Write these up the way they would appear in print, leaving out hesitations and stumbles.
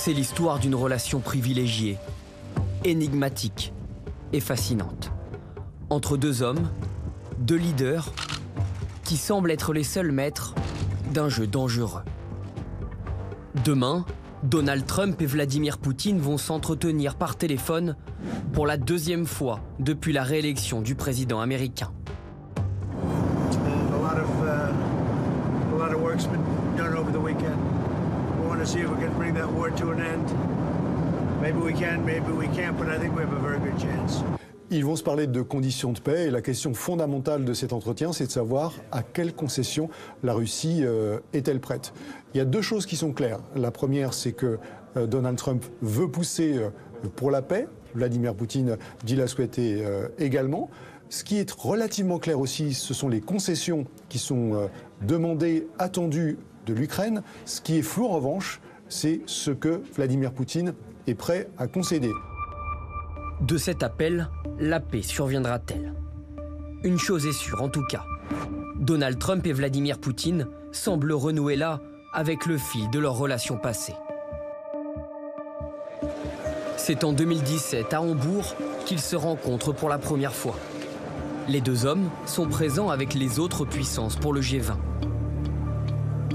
C'est l'histoire d'une relation privilégiée, énigmatique et fascinante. Entre deux hommes, deux leaders, qui semblent être les seuls maîtres d'un jeu dangereux. Demain, Donald Trump et Vladimir Poutine vont s'entretenir par téléphone pour la deuxième fois depuis la réélection du président américain. Ils vont se parler de conditions de paix et la question fondamentale de cet entretien, c'est de savoir à quelles concessions la Russie est-elle prête. Il y a deux choses qui sont claires. La première, c'est que Donald Trump veut pousser pour la paix. Vladimir Poutine dit la souhaiter également. Ce qui est relativement clair aussi, ce sont les concessions qui sont demandées, attendues de l'Ukraine. Ce qui est flou en revanche, c'est ce que Vladimir Poutine est prêt à concéder. De cet appel, la paix surviendra-t-elle? Une chose est sûre en tout cas. Donald Trump et Vladimir Poutine semblent renouer là avec le fil de leur relation passée. C'est en 2017 à Hambourg qu'ils se rencontrent pour la première fois. Les deux hommes sont présents avec les autres puissances pour le G20.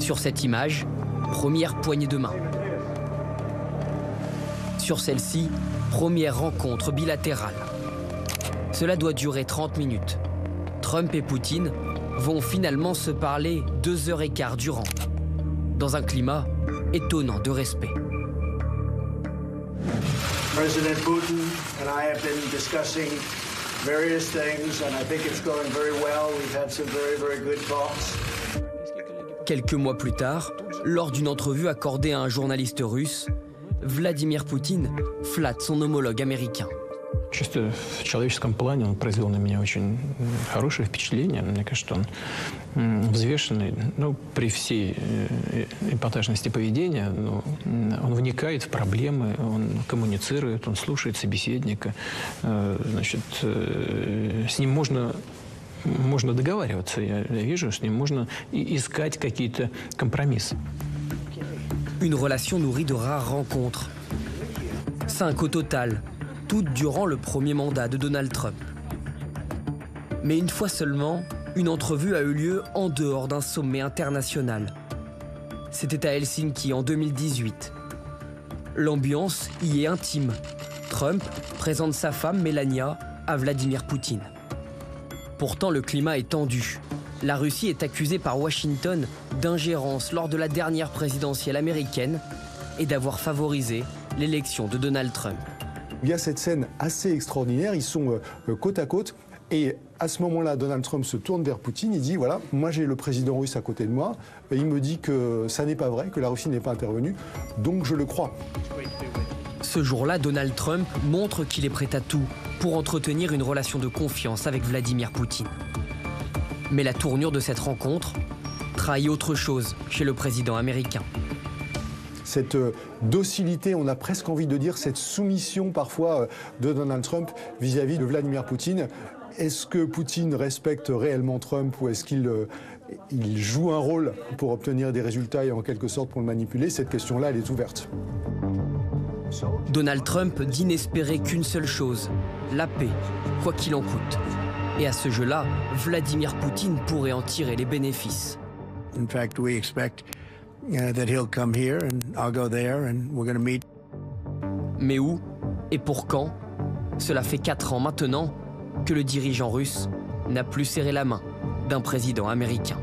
Sur cette image, première poignée de main. Sur celle-ci, première rencontre bilatérale. Cela doit durer 30 minutes. Trump et Poutine vont finalement se parler 2h15 durant, dans un climat étonnant de respect. President Putin and I have been discussing various things and I think it's going very well. We've had some very good talks. Quelques mois plus tard, lors d'une entrevue accordée à un journaliste russe, Vladimir Poutine flatte son homologue américain. Чисто в человеческом плане он произвел на меня очень хорошее впечатление. Мне кажется, он взвешенный, ну, при всей эпатажности поведения, но он вникает в проблемы, он коммуницирует, он слушает собеседника. Значит, с ним можно договариваться. Я вижу, с ним можно искать какие-то компромиссы. Une relation nourrie de rares rencontres. 5 au total, toutes durant le premier mandat de Donald Trump. Mais une fois seulement, une entrevue a eu lieu en dehors d'un sommet international. C'était à Helsinki en 2018. L'ambiance y est intime. Trump présente sa femme Melania à Vladimir Poutine. Pourtant, le climat est tendu. La Russie est accusée par Washington d'ingérence lors de la dernière présidentielle américaine et d'avoir favorisé l'élection de Donald Trump. Il y a cette scène assez extraordinaire, ils sont côte à côte et à ce moment-là, Donald Trump se tourne vers Poutine, il dit voilà, moi j'ai le président russe à côté de moi, et il me dit que ça n'est pas vrai, que la Russie n'est pas intervenue, donc je le crois. Ce jour-là, Donald Trump montre qu'il est prêt à tout pour entretenir une relation de confiance avec Vladimir Poutine. Mais la tournure de cette rencontre trahit autre chose chez le président américain. Cette docilité, on a presque envie de dire cette soumission parfois de Donald Trump vis-à-vis de Vladimir Poutine. Est-ce que Poutine respecte réellement Trump ou est-ce qu'il joue un rôle pour obtenir des résultats et en quelque sorte pour le manipuler? Cette question-là, elle est ouverte. Donald Trump dit n'espérer qu'une seule chose, la paix, quoi qu'il en coûte. Et à ce jeu-là, Vladimir Poutine pourrait en tirer les bénéfices. In fact, we expect that he'll come here and I'll go there and we're going to meet. Mais où et pour quand? Cela fait 4 ans maintenant que le dirigeant russe n'a plus serré la main d'un président américain.